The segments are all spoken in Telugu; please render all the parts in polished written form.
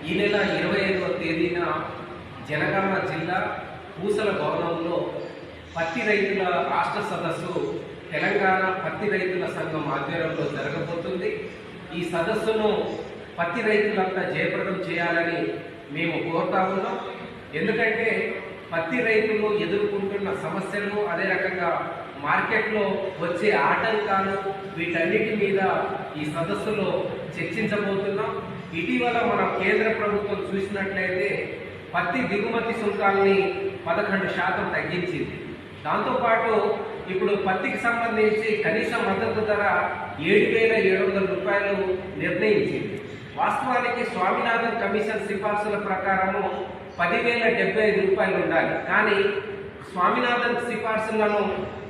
ఈ నెల 25వ తేదీన జనగామ జిల్లా పూసల భవనంలో పత్తి రైతుల రాష్ట్ర సదస్సు తెలంగాణ పత్తి రైతుల సంఘం ఆధ్వర్యంలో జరగబోతుంది. ఈ సదస్సును పత్తి రైతులంతా జయప్రదం చేయాలని మేము కోరుతా ఉన్నాం. ఎందుకంటే పత్తి రైతులు ఎదుర్కొంటున్న సమస్యలను, అదే రకంగా మార్కెట్లో వచ్చే ఆటంకాలు, వీటన్నిటి మీద ఈ సదస్సులో చర్చించబోతున్నాం. ఇటీవల మన కేంద్ర ప్రభుత్వం చూసినట్లయితే పత్తి దిగుమతి సుంకాల్ని 11% తగ్గించింది. దాంతోపాటు ఇప్పుడు పత్తికి సంబంధించి కనీస మద్దతు ధర 7,700 రూపాయలు నిర్ణయించింది. వాస్తవానికి స్వామినాథన్ కమిషన్ సిఫార్సుల ప్రకారము 10,075 రూపాయలు ఉండాలి. కానీ స్వామినాథన్ సిఫార్సులను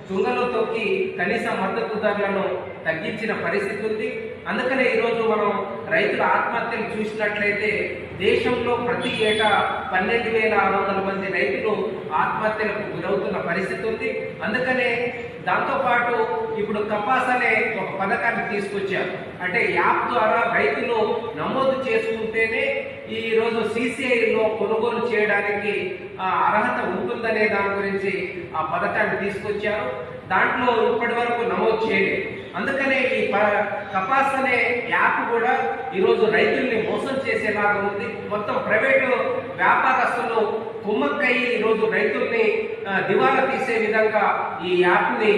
తుంగలో తొక్కి కనీస మద్దతు ధరలను తగ్గించిన పరిస్థితి ఉంది. అందుకనే ఈరోజు మనం రైతుల ఆత్మహత్యలు చూసినట్లయితే దేశంలో ప్రతి ఏటా 12,600 మంది రైతులు ఆత్మహత్యలకు గురవుతున్న పరిస్థితి ఉంది. అందుకనే దాంతోపాటు ఇప్పుడు కపాస్ అనే ఒక పథకాన్ని తీసుకొచ్చారు. అంటే యాప్ ద్వారా రైతులు నమోదు చేసుకుంటేనే ఈరోజు CCIలో కొనుగోలు చేయడానికి అర్హత ఉంటుందనే దాని గురించి ఆ పథకాన్ని తీసుకొచ్చారు. దాంట్లో ఇప్పటి వరకు నమోదు చేయలేదు. అందుకనే ఈ కపాస్ అనే యాప్ కూడా ఈరోజు రైతుల్ని మోసం చేసేలాగా ఉంది. మొత్తం ప్రైవేటు వ్యాపారస్తులు కుమ్మక్కయ్యి ఈరోజు రైతుల్ని దివాలా తీసే విధంగా ఈ యాప్ని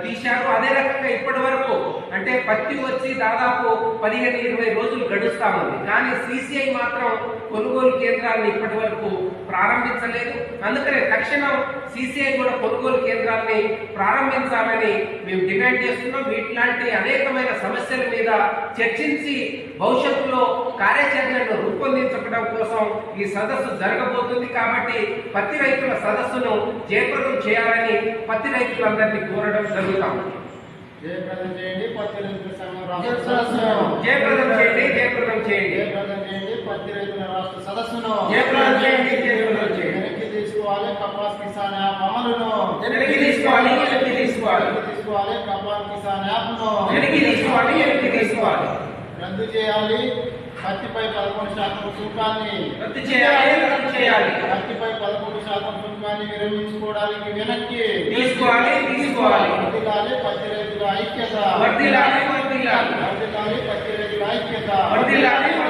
తీశారు. అదే రకంగా ఇప్పటి వరకు అంటే పత్తి వచ్చి దాదాపు 15-20 రోజులు గడుస్తా ఉంది. కానీ CCI మాత్రం కొనుగోలు కేంద్రాలను ఇప్పటి వరకు ప్రారంభించలేదు. అందుకనే తక్షణం CCI కూడా కొనుగోలు కేంద్రాన్ని ప్రారంభించాలని మేము డిమాండ్ చేస్తున్నాం. వీటిలాంటి అనేకమైన సమస్యల మీద చర్చించి భవిష్యత్తులో కార్యాచరణను రూపొందించడం కోసం ఈ సదస్సు జరగబోతుంది. కాబట్టి పత్తి రైతుల సదస్సును జయప్రదం చేయాలని పత్తి రైతులందరినీ కోరడం జరుగుతాం. జయప్రదం చేయండి పత్తి రైతుల సంఘం జయప్రదం చేయండి, జయప్రదం చేయండి, జయప్రదం చేయండి పత్తి రైతుల రాష్ట్ర సదస్సును జయప్రదం చేయండి, జయప్రదం చేయండి. వెనక్కి తీసుకోవాలి కపాస్ కిసాన్ యాప్ అమలును వెనక్కి తీసుకోవాలి, వెనక్కి తీసుకోవాలి, తీసుకోవాలి కపాస్ కిసాన్ యాప్ను వెనక్కి తీసుకోవాలి, వెనక్కి తీసుకోవాలి. రద్దు చేయాలి పత్తిపై 13% సుంకాన్ని రద్దు చేయాలి, రద్దు చేయాలి. పత్తిపై 13% సుంకాన్ని విరమించుకోవడానికి వెనక్కి తీసుకోవాలి, తీసుకోవాలి. వర్ధిల్లాలి పత్తి రైతుల ఐక్యత, వర్ధిల్లాలి, వర్ధిల్లాలి, వర్ధిల్లాలి పత్తి రైతుల ఐక్యత, వర్ధిల్లాలి.